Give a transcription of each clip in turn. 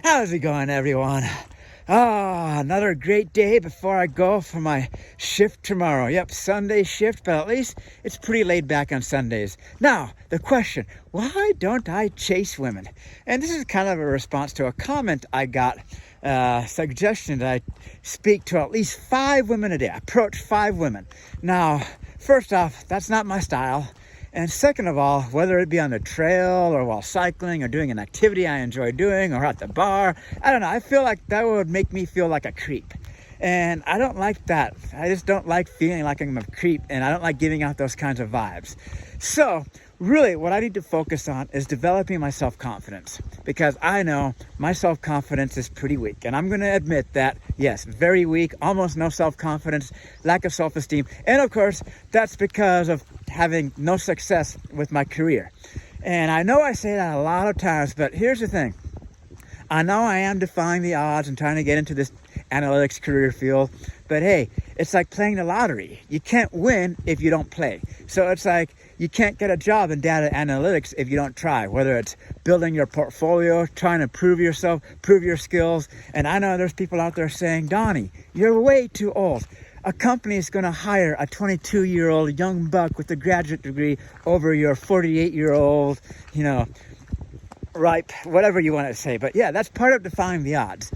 How's it going, everyone? Another great day before I go for my shift tomorrow. Yep, Sunday shift, but at least it's pretty laid back on Sundays. Now, the question, why don't I chase women? And this is kind of a response to a comment I got, suggestion that I speak to at least 5 women a day, approach 5 women. Now, first off, that's not my style. And second of all, whether it be on the trail or while cycling or doing an activity I enjoy doing or at the bar, I don't know, I feel like that would make me feel like a creep. And I don't like that. I just don't like feeling like I'm a creep, and I don't like giving out those kinds of vibes. So really what I need to focus on is developing my self-confidence, because I know my self-confidence is pretty weak. And I'm going to admit that, yes, very weak, almost no self-confidence, lack of self-esteem. And of course, that's because of having no success with my career. And I know I say that a lot of times, but here's the thing. I know I am defying the odds and trying to get into this analytics career field, but hey, it's like playing the lottery. You can't win if you don't play. So it's like you can't get a job in data analytics if you don't try, whether it's building your portfolio, trying to prove yourself, prove your skills. And I know there's people out there saying, Donnie, you're way too old. A company is going to hire a 22-year-old young buck with a graduate degree over your 48-year-old, ripe, whatever you want to say. But yeah, that's part of defying the odds.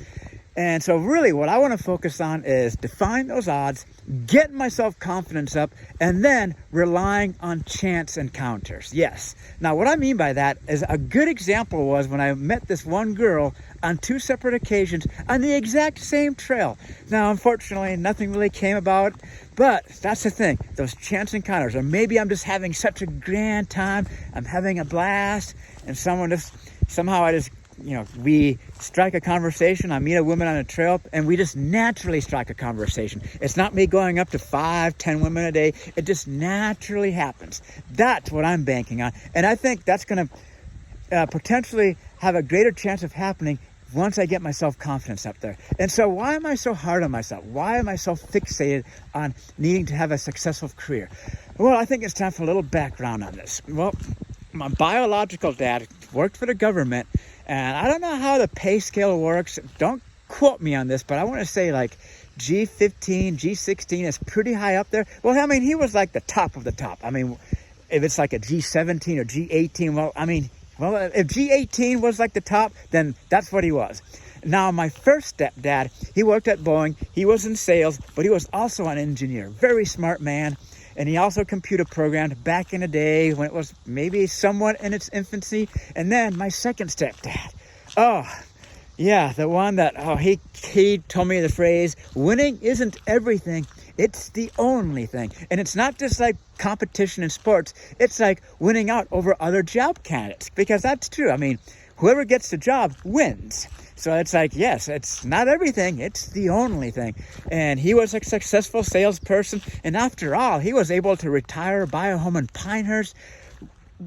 And so really what I want to focus on is defying those odds, getting my self-confidence up, and then relying on chance encounters. Yes. Now, what I mean by that is a good example was when I met this one girl on 2 separate occasions on the exact same trail. Now, unfortunately, nothing really came about, but that's the thing, those chance encounters. Or maybe I'm just having such a grand time, I'm having a blast, and we strike a conversation. I meet a woman on a trail and we just naturally strike a conversation. It's not me going up to 5-10 women a day. It just naturally happens. That's what I'm banking on. And I think that's going to potentially have a greater chance of happening once I get my self-confidence up there. And so why am I so hard on myself? Why am I so fixated on needing to have a successful career? Well, I think it's time for a little background on this. Well, my biological dad worked for the government, and I don't know how the pay scale works. Don't quote me on this, but I want to say like G15, G16 is pretty high up there. Well, I mean, he was like the top of the top. I mean, if it's like a G17 or G18, if G18 was like the top, then that's what he was. Now, my first stepdad, he worked at Boeing. He was in sales, but he was also an engineer. Very smart man. And he also computer programmed back in the day when it was maybe somewhat in its infancy. And then my second stepdad. Oh, yeah, the one that, he told me the phrase, winning isn't everything. It's the only thing. And it's not just like competition in sports. It's like winning out over other job candidates. Because that's true. I mean, whoever gets the job wins. So it's like, yes, it's not everything. It's the only thing. And he was a successful salesperson. And after all, he was able to retire, buy a home in Pinehurst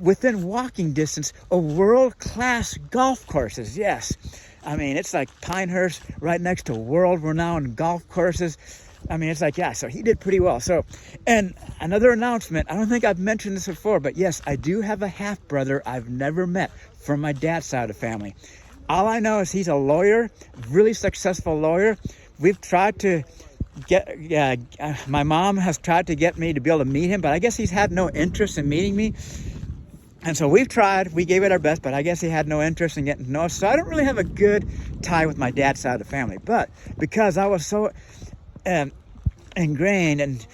within walking distance of world-class golf courses. Yes. I mean, it's like Pinehurst right next to world-renowned golf courses. I mean, it's like, yeah, so he did pretty well. So, and another announcement, I don't think I've mentioned this before, but yes, I do have a half-brother I've never met from my dad's side of the family. All I know is he's a lawyer, really successful lawyer. We've tried to my mom has tried to get me to be able to meet him, but I guess he's had no interest in meeting me. And so we've tried, we gave it our best, but I guess he had no interest in getting to know us. So I don't really have a good tie with my dad's side of the family. But because I was so ingrained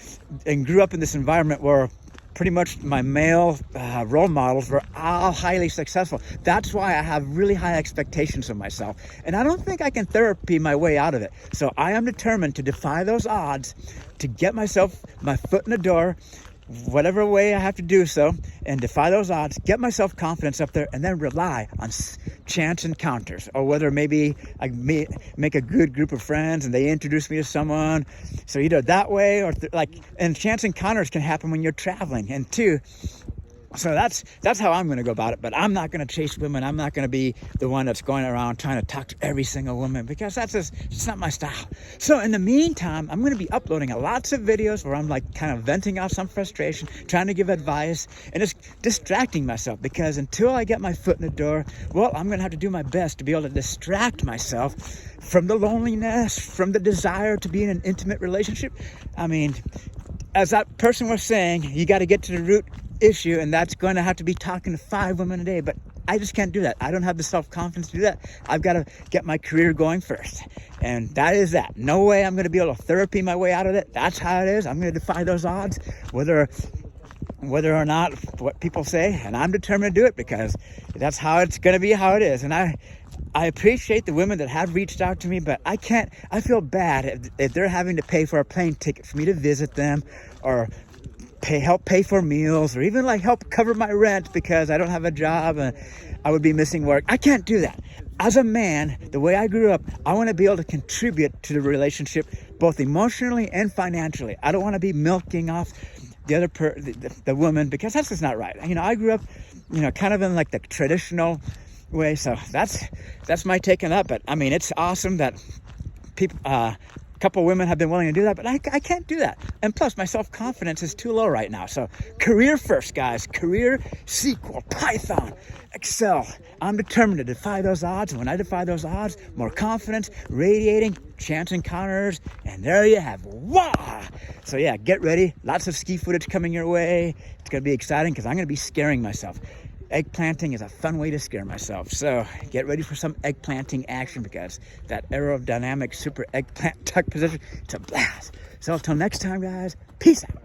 and grew up in this environment where pretty much my male role models were all highly successful. That's why I have really high expectations of myself. And I don't think I can therapy my way out of it. So I am determined to defy those odds, to get my foot in the door, whatever way I have to do so, and defy those odds, get my self-confidence up there, and then rely on chance encounters, or whether maybe I make a good group of friends and they introduce me to someone. So either that way or and chance encounters can happen when you're traveling. And 2, So that's how I'm going to go about it. But I'm not going to chase women. I'm not going to be the one that's going around trying to talk to every single woman, because it's not my style. So in the meantime, I'm going to be uploading lots of videos where I'm like kind of venting out some frustration, trying to give advice, and just distracting myself, because until I get my foot in the door, well, I'm going to have to do my best to be able to distract myself from the loneliness, from the desire to be in an intimate relationship. I mean, as that person was saying, you got to get to the root issue, and that's going to have to be talking to 5 women a day. But I just can't do that. I don't have the self-confidence to do that. I've got to get my career going first, and that is that. No way I'm going to be able to therapy my way out of it. That's how it is. I'm going to defy those odds, whether or not what people say, and I'm determined to do it, because that's how it's going to be, how it is. And I appreciate the women that have reached out to me, but I feel bad if they're having to pay for a plane ticket for me to visit them, or help pay for meals, or even like help cover my rent because I don't have a job and I would be missing work. I can't do that. As a man, the way I grew up, I want to be able to contribute to the relationship, both emotionally and financially. I don't want to be milking off the other the woman, because that's just not right. I grew up, kind of in like the traditional way. So that's my take on that. But I mean, it's awesome that people, couple women have been willing to do that, but I can't do that. And plus, my self-confidence is too low right now. So career first, guys. Career, SQL, Python, Excel. I'm determined to defy those odds. And when I defy those odds, more confidence, radiating, chance encounters, and there you have it. Wow! So yeah, get ready. Lots of ski footage coming your way. It's going to be exciting, because I'm going to be scaring myself. Egg planting is a fun way to scare myself. So get ready for some egg planting action, because that aerodynamic super eggplant tuck position, it's a blast. So until next time, guys, peace out.